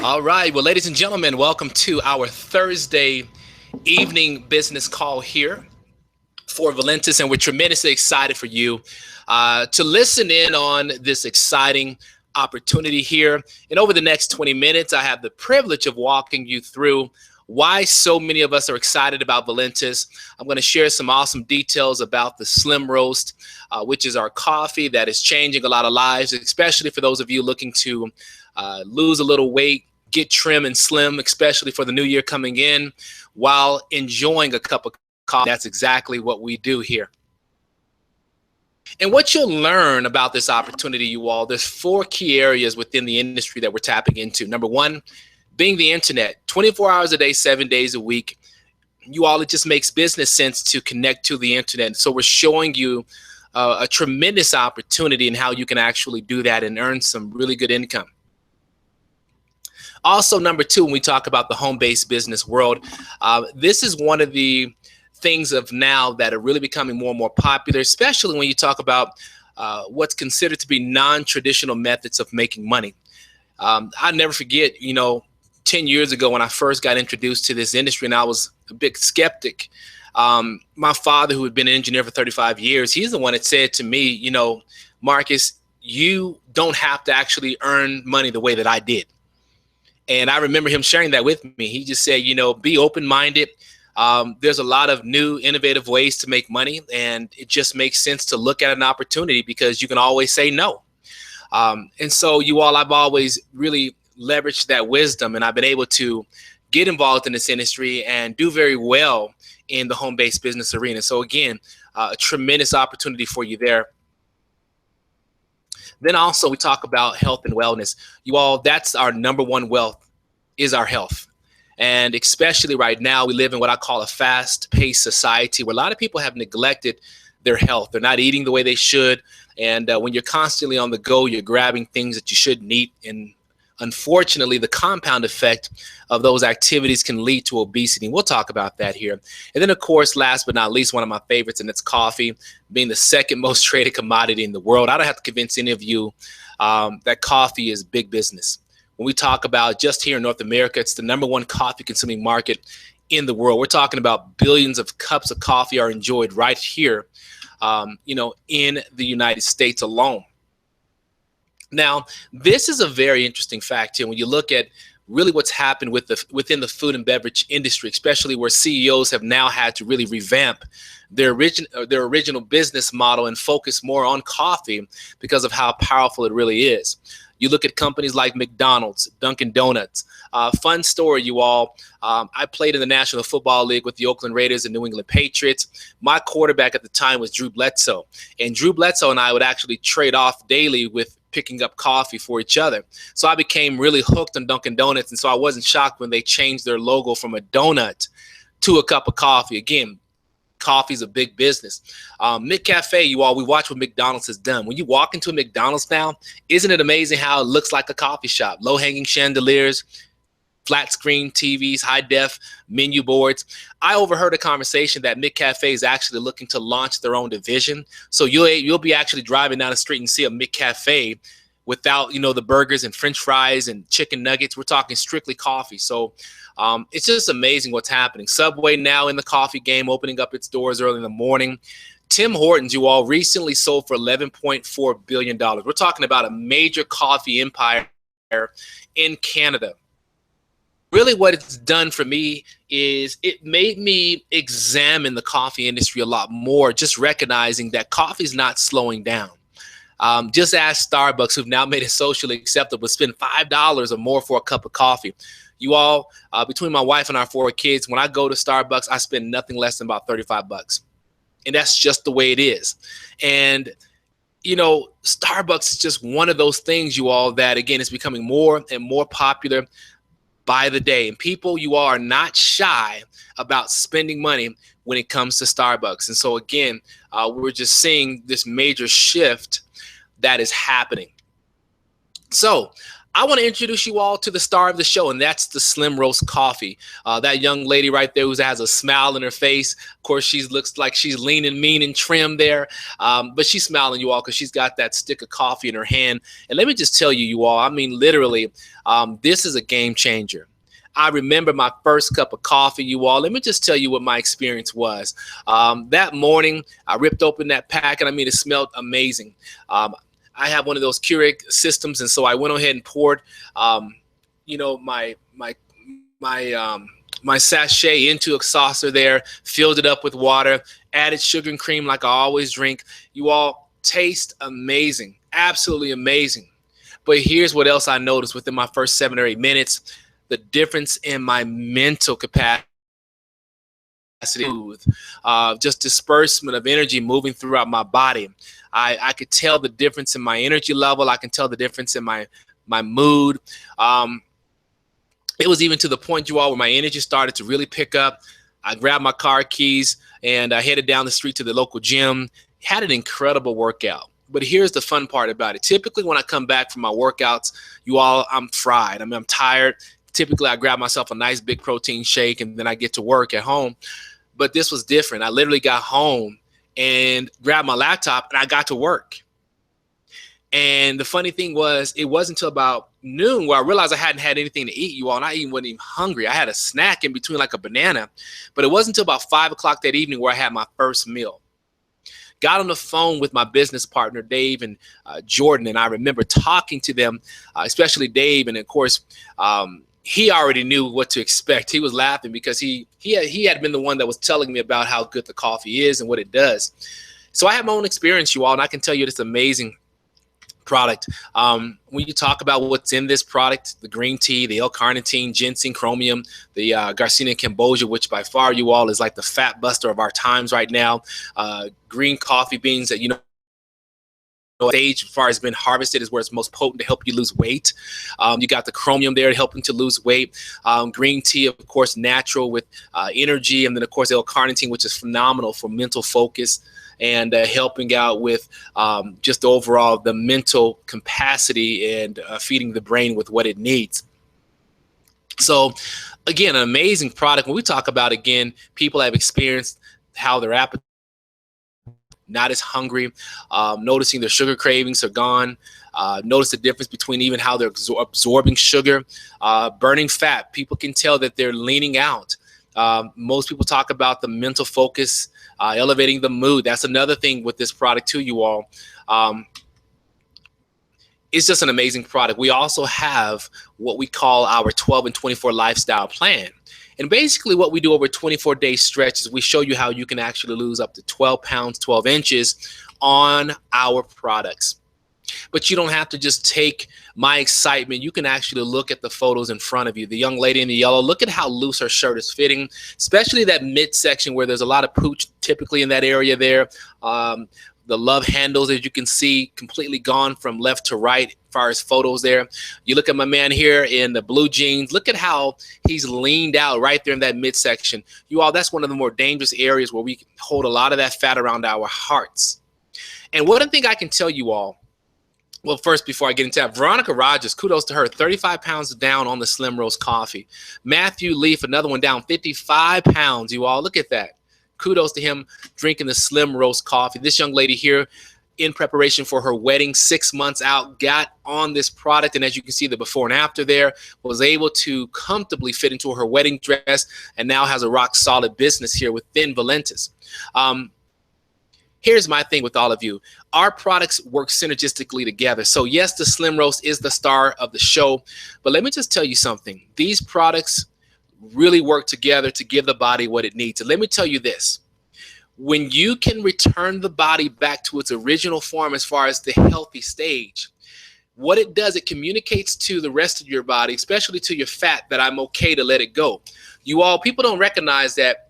All right. Well, ladies and gentlemen, welcome to our Thursday evening business call here for Valentus, and we're tremendously excited for you to listen in on this exciting opportunity here. And over the next 20 minutes, I have the privilege of walking you through why so many of us are excited about Valentus. I'm going to share some awesome details about the Slim Roast, which is our coffee that is changing a lot of lives, especially for those of you looking to lose a little weight, get trim and slim, especially for the new year coming in, while enjoying a cup of coffee. That's exactly what we do here. And what you'll learn about this opportunity, you all, there's four key areas within the industry that we're tapping into. Number one, being the internet, 24 hours a day, 7 days a week. You all, it just makes business sense to connect to the internet. So we're showing you a tremendous opportunity in how you can actually do that and earn some really good income. Also, number two, when we talk about the home-based business world, this is one of the things of now that are really becoming more and more popular, especially when you talk about what's considered to be non-traditional methods of making money. I'll never forget, 10 years ago when I first got introduced to this industry, and I was a big skeptic. My father, who had been an engineer for 35 years, he's the one that said to me, Marcus, you don't have to actually earn money the way that I did. And I remember him sharing that with me. He just said, be open-minded. There's a lot of new, innovative ways to make money, and it just makes sense to look at an opportunity because you can always say no. And so I've always really leveraged that wisdom, and I've been able to get involved in this industry and do very well in the home-based business arena. So again, a tremendous opportunity for you there. Then also we talk about health and wellness. That's our number one wealth, is our health. And especially right now, we live in what I call a fast-paced society where a lot of people have neglected their health. They're not eating the way they should. And when you're constantly on the go, you're grabbing things that you shouldn't eat. And unfortunately, the compound effect of those activities can lead to obesity. We'll talk about that here. And then, of course, last but not least, one of my favorites, and it's coffee, being the second most traded commodity in the world. I don't have to convince any of you that coffee is big business. When we talk about just here in North America, it's the number one coffee consuming market in the world. We're talking about billions of cups of coffee are enjoyed right here, in the United States alone. Now, this is a very interesting fact here when you look at really what's happened within the food and beverage industry, especially where CEOs have now had to really revamp their original business model and focus more on coffee because of how powerful it really is. You look at companies like McDonald's, Dunkin' Donuts. Fun story, you all. I played in the National Football League with the Oakland Raiders and New England Patriots. My quarterback at the time was Drew Bledsoe. And Drew Bledsoe and I would actually trade off daily with picking up coffee for each other. So I became really hooked on Dunkin' Donuts. And so I wasn't shocked when they changed their logo from a donut to a cup of coffee. Again, coffee's a big business. McCafe, we watch what McDonald's has done. When you walk into a McDonald's now, isn't it amazing how it looks like a coffee shop? Low-hanging chandeliers, flat screen TVs, high def menu boards. I overheard a conversation that McCafe is actually looking to launch their own division. So you'll be actually driving down the street and see a McCafe without, the burgers and French fries and chicken nuggets. We're talking strictly coffee. So it's just amazing what's happening. Subway now in the coffee game, opening up its doors early in the morning. Tim Hortons, recently sold for $11.4 billion. We're talking about a major coffee empire in Canada. Really what it's done for me is it made me examine the coffee industry a lot more, just recognizing that coffee is not slowing down. Just ask Starbucks, who've now made it socially acceptable to spend $5 or more for a cup of coffee. Between my wife and our 4 kids, when I go to Starbucks, I spend nothing less than about $35. And that's just the way it is. And, Starbucks is just one of those things, that, again, is becoming more and more popular by the day. And people, are not shy about spending money when it comes to Starbucks. And so, again, we're just seeing this major shift that is happening. So I want to introduce you all to the star of the show, and that's the Slim Roast Coffee. That young lady right there who has a smile in her face. Of course, she looks like she's lean and mean and trim there, but she's smiling, you all, because she's got that stick of coffee in her hand. And let me just tell you, you all, I mean, literally, this is a game changer. I remember my first cup of coffee, you all. Let me just tell you what my experience was. That morning, I ripped open that pack, and I mean, it smelled amazing. I have one of those Keurig systems, and so I went ahead and poured, you know, my sachet into a saucer there, filled it up with water, added sugar and cream like I always drink. You all, taste amazing, absolutely amazing. But here's what else I noticed within my first 7 or 8 minutes: the difference in my mental capacity. Just disbursement of energy moving throughout my body. I could tell the difference in my energy level. I can tell the difference in my mood. It was even to the point, you all, where my energy started to really pick up. I grabbed my car keys and I headed down the street to the local gym. Had an incredible workout. But here's the fun part about it. Typically, when I come back from my workouts, you all, I'm fried. I mean, I'm tired. Typically, I grab myself a nice big protein shake and then I get to work at home. But this was different. I literally got home and grabbed my laptop and I got to work. And the funny thing was, it wasn't until about noon where I realized I hadn't had anything to eat, you all, and I even wasn't even hungry. I had a snack in between, like a banana, but it wasn't until about 5 o'clock that evening where I had my first meal. Got on the phone with my business partner, Dave and Jordan, and I remember talking to them, especially Dave, and of course, he already knew what to expect. He was laughing because he had been the one that was telling me about how good the coffee is and what it does. So I have my own experience, you all, and I can tell you it's amazing product. When you talk about what's in this product, the green tea, the L-carnitine, ginseng, chromium, the Garcinia cambogia, which by far, you all, is like the fat buster of our times right now. Green coffee beans that, you know, stage as far as been harvested is where it's most potent to help you lose weight. You got the chromium there helping to lose weight. Green tea, of course, natural with energy, and then of course L-carnitine, which is phenomenal for mental focus and helping out with just overall the mental capacity and feeding the brain with what it needs. So again, an amazing product. When we talk about, again, people have experienced how their appetite not as hungry, noticing their sugar cravings are gone, notice the difference between even how they're absorbing sugar, burning fat. People can tell that they're leaning out. Most people talk about the mental focus, elevating the mood. That's another thing with this product too, you all. It's just an amazing product. We also have what we call our 12 and 24 lifestyle plan. And basically what we do over a 24-day stretch is we show you how you can actually lose up to 12 pounds, 12 inches on our products. But you don't have to just take my excitement. You can actually look at the photos in front of you. The young lady in the yellow, look at how loose her shirt is fitting, especially that midsection where there's a lot of pooch typically in that area there. The love handles, as you can see, completely gone from left to right as far as photos there. You look at my man here in the blue jeans. Look at how he's leaned out right there in that midsection. You all, that's one of the more dangerous areas where we hold a lot of that fat around our hearts. And one thing I can tell you all, well, first, before I get into that, Veronica Rogers, kudos to her, 35 pounds down on the Slim Roast Coffee. Matthew Leaf, another one down, 55 pounds. You all, look at that. Kudos to him drinking the Slim Roast Coffee. This young lady here, in preparation for her wedding, 6 months out, got on this product. And as you can see, the before and after there, was able to comfortably fit into her wedding dress and now has a rock solid business here within Valentus. Here's my thing with all of you. Our products work synergistically together. So yes, the Slim Roast is the star of the show, but let me just tell you something. These products really work together to give the body what it needs. And let me tell you this. When you can return the body back to its original form as far as the healthy stage, what it does, it communicates to the rest of your body, especially to your fat, that I'm okay to let it go. You all, people don't recognize that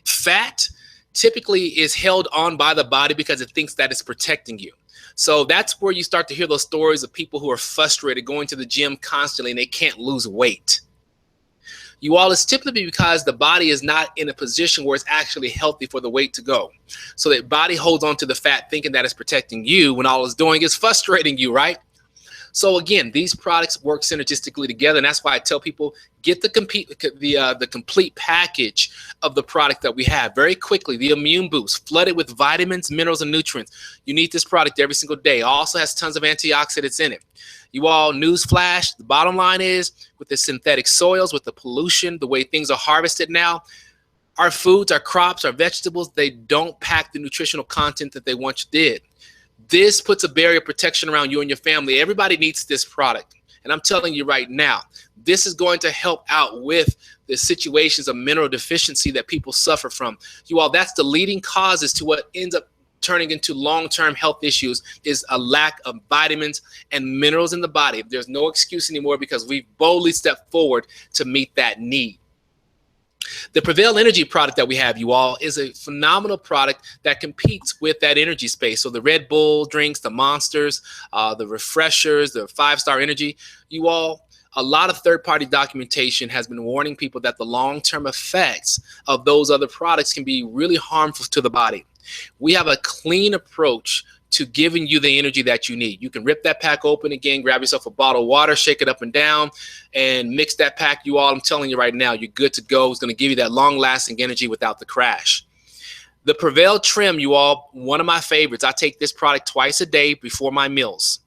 fat typically is held on by the body because it thinks that it's protecting you. So that's where you start to hear those stories of people who are frustrated going to the gym constantly and they can't lose weight. You all, it's typically because the body is not in a position where it's actually healthy for the weight to go. So that body holds on to the fat thinking that it's protecting you when all it's doing is frustrating you, right? So again, these products work synergistically together, and that's why I tell people get the complete package of the product that we have very quickly. The Immune Boost, flooded with vitamins, minerals, and nutrients. You need this product every single day. It also has tons of antioxidants in it. You all, news flash, the bottom line is, with the synthetic soils, with the pollution, the way things are harvested now, our foods, our crops, our vegetables, they don't pack the nutritional content that they once did. This puts a barrier of protection around you and your family. Everybody needs this product. And I'm telling you right now, this is going to help out with the situations of mineral deficiency that people suffer from. You all, that's the leading causes to what ends up turning into long-term health issues, is a lack of vitamins and minerals in the body. There's no excuse anymore because we've boldly stepped forward to meet that need. The Prevail Energy product that we have, you all, is a phenomenal product that competes with that energy space. So the Red Bull drinks, the Monsters, the Refreshers, the 5-Star Energy, you all, a lot of third-party documentation has been warning people that the long-term effects of those other products can be really harmful to the body. We have a clean approach to giving you the energy that you need. You can rip that pack open again, grab yourself a bottle of water, shake it up and down, and mix that pack. You all, I'm telling you right now, you're good to go. It's going to give you that long-lasting energy without the crash. The Prevail Trim, you all, one of my favorites. I take this product twice a day before my meals.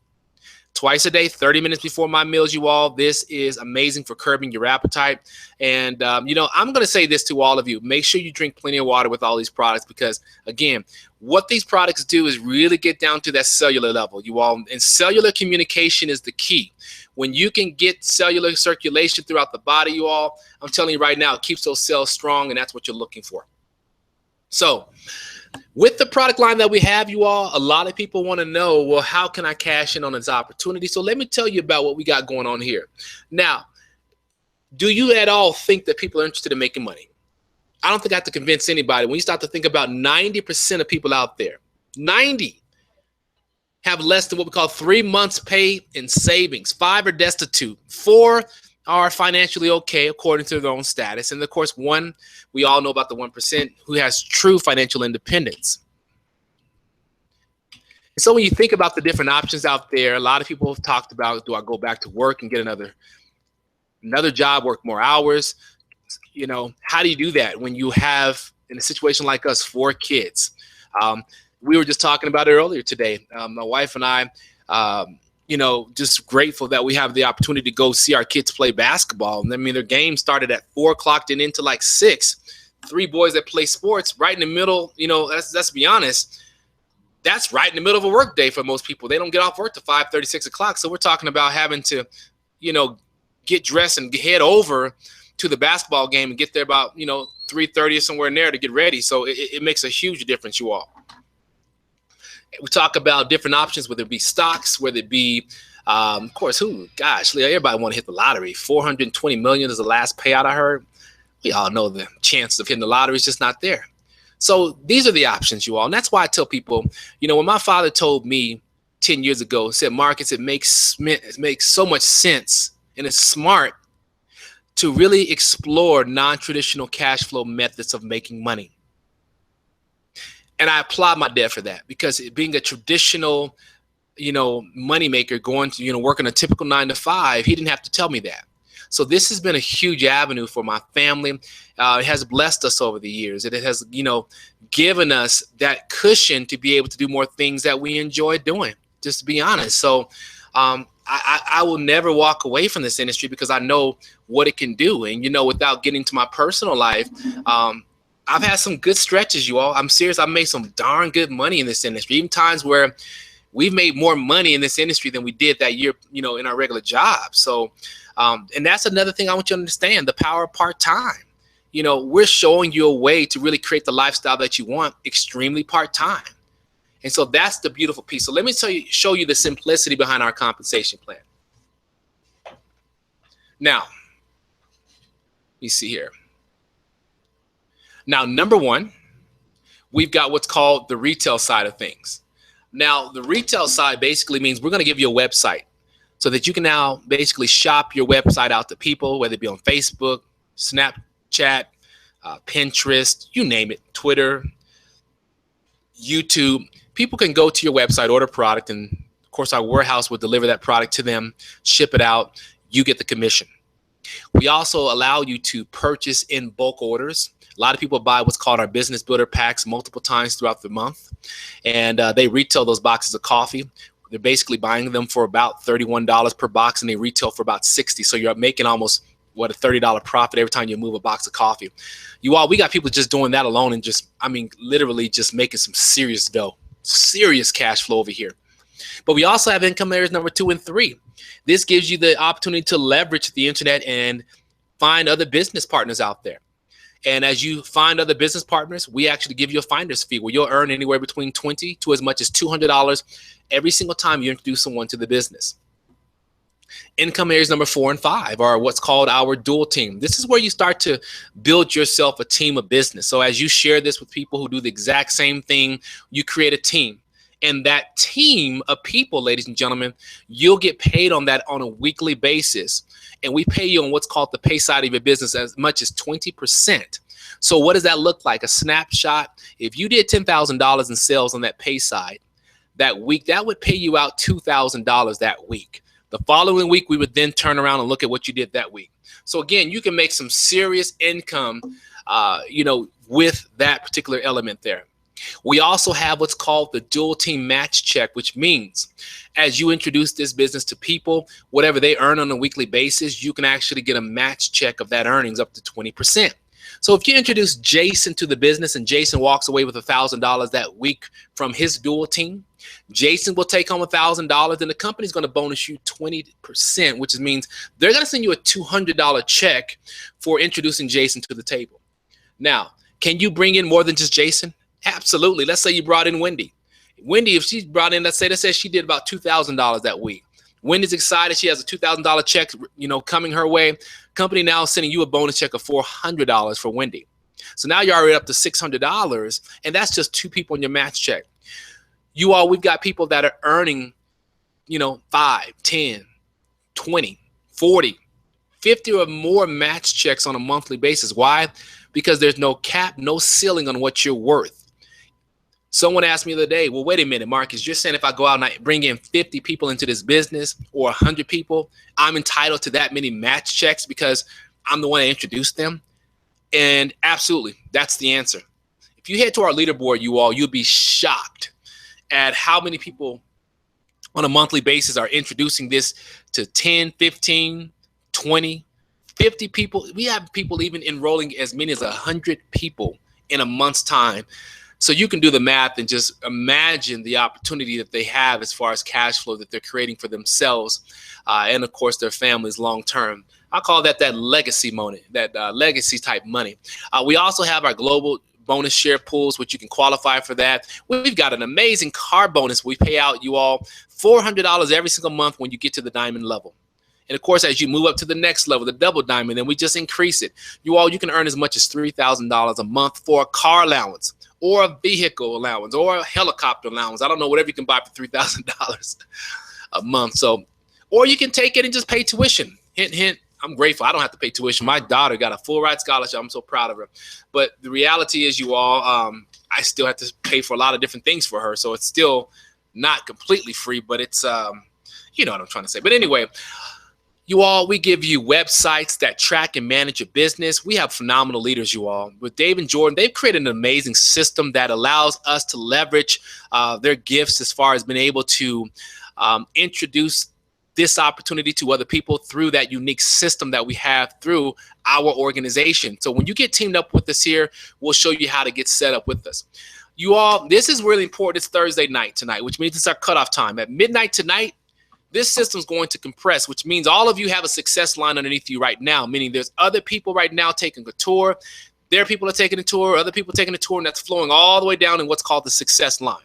Twice a day, 30 minutes before my meals, you all. This is amazing for curbing your appetite. And, you know, I'm going to say this to all of you. Make sure you drink plenty of water with all these products because, again, what these products do is really get down to that cellular level, you all. And cellular communication is the key. When you can get cellular circulation throughout the body, you all, I'm telling you right now, it keeps those cells strong, and that's what you're looking for. So with the product line that we have, you all, a lot of people want to know, well, how can I cash in on this opportunity? So let me tell you about what we got going on here. Now, do you at all think that people are interested in making money? I don't think I have to convince anybody. When you start to think about 90% of people out there, 90 have less than what we call 3 months pay in savings. 5 are destitute. 4 are financially okay according to their own status. And of course, 1, we all know about the 1% who has true financial independence. And so when you think about the different options out there, a lot of people have talked about, do I go back to work and get another job, work more hours? You know, how do you do that when you have, in a situation like us, 4 kids? We were just talking about it earlier today. My wife and I, you know, just grateful that we have the opportunity to go see our kids play basketball. And I mean, their game started at 4 o'clock and into like 6. 3 boys that play sports right in the middle. You know, let's be honest. That's right in the middle of a work day for most people. They don't get off work to 5:30, 6 o'clock. So we're talking about having to, you know, get dressed and head over to the basketball game and get there about, you know, 3:30 or somewhere in there to get ready. So it makes a huge difference, you all. We talk about different options, whether it be stocks, whether it be, of course, everybody want to hit the lottery. 420 million is the last payout I heard. We all know the chances of hitting the lottery is just not there. So these are the options, you all. And that's why I tell people, you know, when my father told me 10 years ago, said, Marcus, it makes so much sense and it's smart to really explore non-traditional cash flow methods of making money. And I applaud my dad for that, because being a traditional, you know, moneymaker, going to, you know, working a typical 9 to 5, he didn't have to tell me that. So this has been a huge avenue for my family. It has blessed us over the years. It has, you know, given us that cushion to be able to do more things that we enjoy doing, just to be honest. So I will never walk away from this industry because I know what it can do. And, you know, without getting to my personal life, I've had some good stretches, you all. I'm serious. I've made some darn good money in this industry, even times where we've made more money in this industry than we did that year, you know, in our regular job. So, and that's another thing I want you to understand, the power of part-time. You know, we're showing you a way to really create the lifestyle that you want, extremely part-time. And so that's the beautiful piece. So let me show you the simplicity behind our compensation plan. Now, you see here. Now, number 1, we've got what's called the retail side of things. Now, the retail side basically means we're going to give you a website so that you can now basically shop your website out to people, whether it be on Facebook, Snapchat, Pinterest, you name it, Twitter, YouTube. People can go to your website, order product, and Of course, our warehouse will deliver that product to them, ship it out. You get the commission. We also allow you to purchase in bulk orders. A lot of people buy what's called our business builder packs multiple times throughout the month, and they retail those boxes of coffee. They're basically buying them for about $31 per box, and they retail for about $60. So you're making almost a $30 profit every time you move a box of coffee. We got people just doing that alone, and literally just making some serious dough, serious cash flow over here. But we also have income areas number 2 and 3. This gives you the opportunity to leverage the internet and find other business partners out there. And as you find other business partners, we actually give you a finder's fee where you'll earn anywhere between $20 to as much as $200 every single time you introduce someone to the business. Income areas number 4 and 5 are what's called our dual team. This is where you start to build yourself a team of business. So as you share this with people who do the exact same thing, you create a team. And that team of people, ladies and gentlemen, you'll get paid on that on a weekly basis. And we pay you on what's called the pay side of your business as much as 20%. So what does that look like? A snapshot. If you did $10,000 in sales on that pay side that week, that would pay you out $2,000 that week. The following week, we would then turn around and look at what you did that week. So again, you can make some serious income, with that particular element there. We also have what's called the dual team match check, which means as you introduce this business to people, whatever they earn on a weekly basis, you can actually get a match check of that earnings up to 20%. So if you introduce Jason to the business and Jason walks away with $1,000 that week from his dual team, Jason will take home $1,000 and the company's going to bonus you 20%, which means they're going to send you a $200 check for introducing Jason to the table. Now, can you bring in more than just Jason? Absolutely. Let's say you brought in Wendy. Wendy, if she brought in, let's say she did about $2,000 that week. Wendy's excited. She has a $2,000 check, coming her way. Company now sending you a bonus check of $400 for Wendy. So now you're already up to $600, and that's just 2 people in your match check. We've got people that are earning, 5, 10, 20, 40, 50 or more match checks on a monthly basis. Why? Because there's no cap, no ceiling on what you're worth. Someone asked me the other day, well, wait a minute, Marcus, you're saying if I go out and I bring in 50 people into this business or 100 people, I'm entitled to that many match checks because I'm the one that introduced them? And absolutely, that's the answer. If you head to our leaderboard, you'll be shocked at how many people on a monthly basis are introducing this to 10, 15, 20, 50 people. We have people even enrolling as many as 100 people in a month's time. So you can do the math and just imagine the opportunity that they have as far as cash flow that they're creating for themselves and, of course, their families long term. I call that legacy money, that legacy type money. We also have our global bonus share pools, which you can qualify for that. We've got an amazing car bonus. We pay out you all $400 every single month when you get to the diamond level. And of course, as you move up to the next level, the double diamond, then we just increase it. You can earn as much as $3,000 a month for a car allowance or a vehicle allowance or a helicopter allowance. I don't know, whatever you can buy for $3,000 a month. So, or you can take it and just pay tuition. Hint, hint. I'm grateful. I don't have to pay tuition. My daughter got a full ride scholarship. I'm so proud of her. But the reality is, I still have to pay for a lot of different things for her. So it's still not completely free, but it's, you know what I'm trying to say. But anyway, we give you websites that track and manage your business. We have phenomenal leaders, With Dave and Jordan, they've created an amazing system that allows us to leverage their gifts as far as being able to introduce this opportunity to other people through that unique system that we have through our organization. So when you get teamed up with us here, we'll show you how to get set up with us. This is really important. It's Thursday night tonight, which means it's our cutoff time. At midnight tonight, this system's going to compress, which means all of you have a success line underneath you right now, meaning there's other people right now taking a tour. There are people that are taking a tour, other people taking a tour, and that's flowing all the way down in what's called the success line.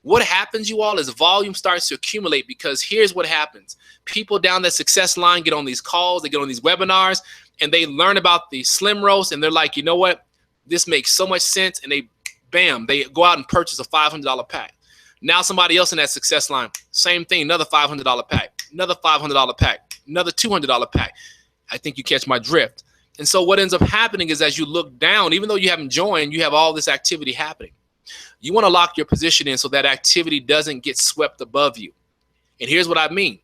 What happens, is volume starts to accumulate, because here's what happens. People down that success line get on these calls, they get on these webinars, and they learn about the slim roast, and they're like, you know what? This makes so much sense, and they go out and purchase a $500 pack. Now somebody else in that success line, same thing, another $500 pack, another $500 pack, another $200 pack. I think you catch my drift. And so what ends up happening is, as you look down, even though you haven't joined, you have all this activity happening. You want to lock your position in so that activity doesn't get swept above you. And here's what I mean.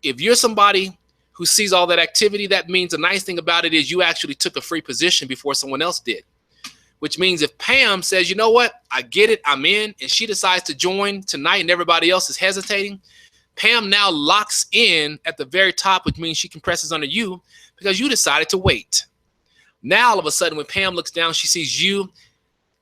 If you're somebody who sees all that activity, that means the nice thing about it is you actually took a free position before someone else did. Which means if Pam says, you know what, I get it, I'm in, and she decides to join tonight and everybody else is hesitating, Pam now locks in at the very top, which means she compresses under you because you decided to wait. Now, all of a sudden, when Pam looks down, she sees you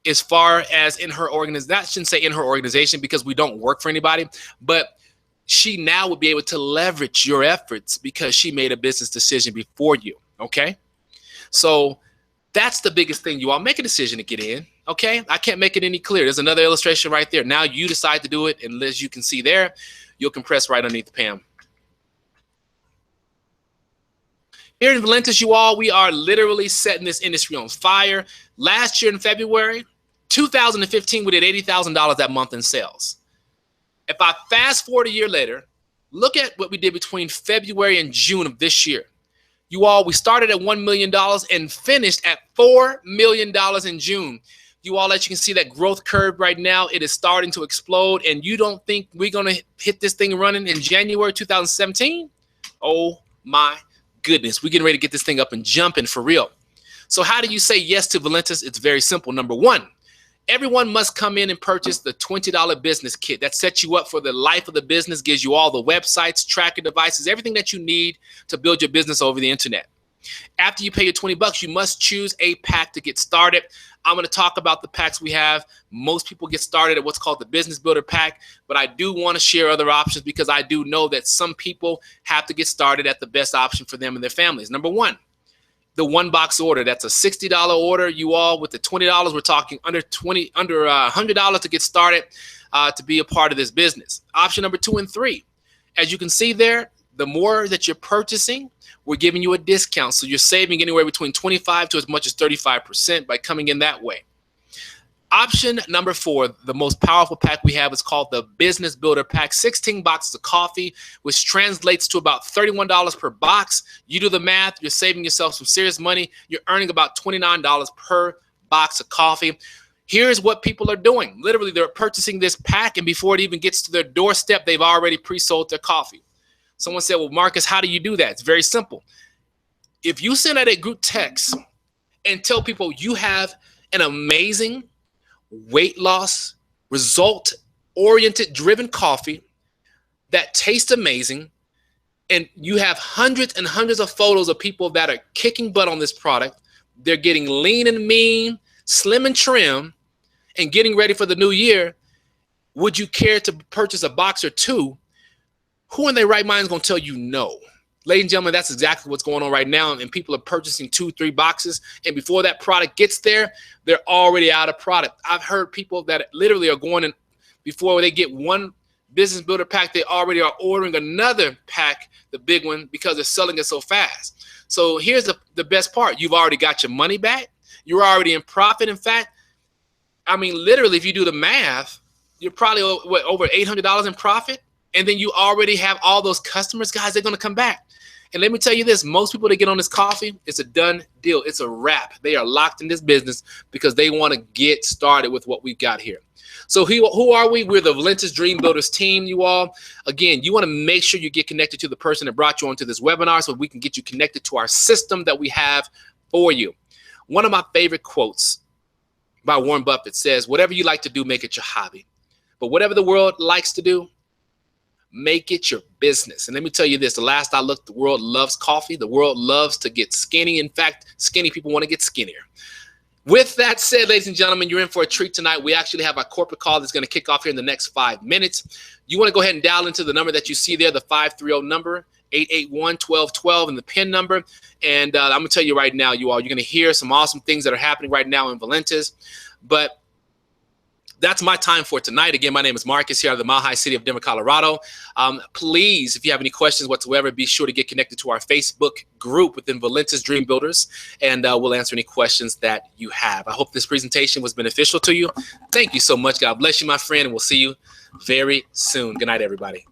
as far as in her organization. I shouldn't say in her organization because we don't work for anybody, but she now would be able to leverage your efforts because she made a business decision before you, okay? So that's the biggest thing, you all. Make a decision to get in, okay? I can't make it any clearer. There's another illustration right there. Now you decide to do it, and as you can see there, you'll compress right underneath Pam. Here in Valentus, you all, we are literally setting this industry on fire. Last year in February, 2015, we did $80,000 that month in sales. If I fast forward a year later, look at what we did between February and June of this year. You all, we started at $1 million and finished at $4 million in June. You all, as you can see that growth curve right now, it is starting to explode. And you don't think we're going to hit this thing running in January 2017? Oh my goodness, we're getting ready to get this thing up and jumping for real. So how do you say yes to Valentus? It's very simple. Number one, everyone must come in and purchase the $20 business kit. That sets you up for the life of the business, gives you all the websites, tracking devices, everything that you need to build your business over the internet. After you pay your 20 bucks, you must choose a pack to get started. I'm going to talk about the packs we have. Most people get started at what's called the Business Builder Pack, but I do want to share other options because I do know that some people have to get started at the best option for them and their families. Number one, the one box order. That's a $60 order. You all, with the $20, we're talking under $100 to get started to be a part of this business. Option number 2 and 3. As you can see there, the more that you're purchasing, we're giving you a discount. So you're saving anywhere between 25 to as much as 35% by coming in that way. Option number 4, the most powerful pack we have, is called the Business Builder Pack. 16 boxes of coffee, which translates to about $31 per box. You do the math, you're saving yourself some serious money. You're earning about $29 per box of coffee. Here's what people are doing. Literally, they're purchasing this pack, and before it even gets to their doorstep, they've already pre-sold their coffee. Someone said, well, Marcus, how do you do that? It's very simple. If you send out a group text and tell people you have an amazing weight loss, result-oriented driven coffee that tastes amazing, and you have hundreds and hundreds of photos of people that are kicking butt on this product, they're getting lean and mean, slim and trim, and getting ready for the new year, would you care to purchase a box or two? Who in their right mind is going to tell you no? Ladies and gentlemen, that's exactly what's going on right now. And people are purchasing 2, 3 boxes. And before that product gets there, they're already out of product. I've heard people that literally are going in before they get one Business Builder Pack, they already are ordering another pack, the big one, because they're selling it so fast. So here's the best part. You've already got your money back. You're already in profit. In fact, I mean, literally, if you do the math, you're probably over $800 in profit. And then you already have all those customers, guys, they're going to come back. And let me tell you this, most people that get on this coffee, it's a done deal. It's a wrap. They are locked in this business because they want to get started with what we've got here. So who are we? We're the Valentus Dream Builders team, you all. Again, you want to make sure you get connected to the person that brought you onto this webinar so we can get you connected to our system that we have for you. One of my favorite quotes by Warren Buffett says, whatever you like to do, make it your hobby. But whatever the world likes to do, make it your business. And let me tell you this, the last I looked, the world loves coffee. The world loves to get skinny. In fact, skinny people want to get skinnier. With that said, ladies and gentlemen, you're in for a treat tonight. We actually have our corporate call that's going to kick off here in the next 5 minutes. You want to go ahead and dial into the number that you see there, the 530 number, 881-1212, and the PIN number. And I'm going to tell you right now, you all, you're going to hear some awesome things that are happening right now in Valentus. But that's my time for tonight. Again, my name is Marcus here out of the Mile High City of Denver, Colorado. Please, if you have any questions whatsoever, be sure to get connected to our Facebook group within Valentus Dream Builders, and we'll answer any questions that you have. I hope this presentation was beneficial to you. Thank you so much. God bless you, my friend, and we'll see you very soon. Good night, everybody.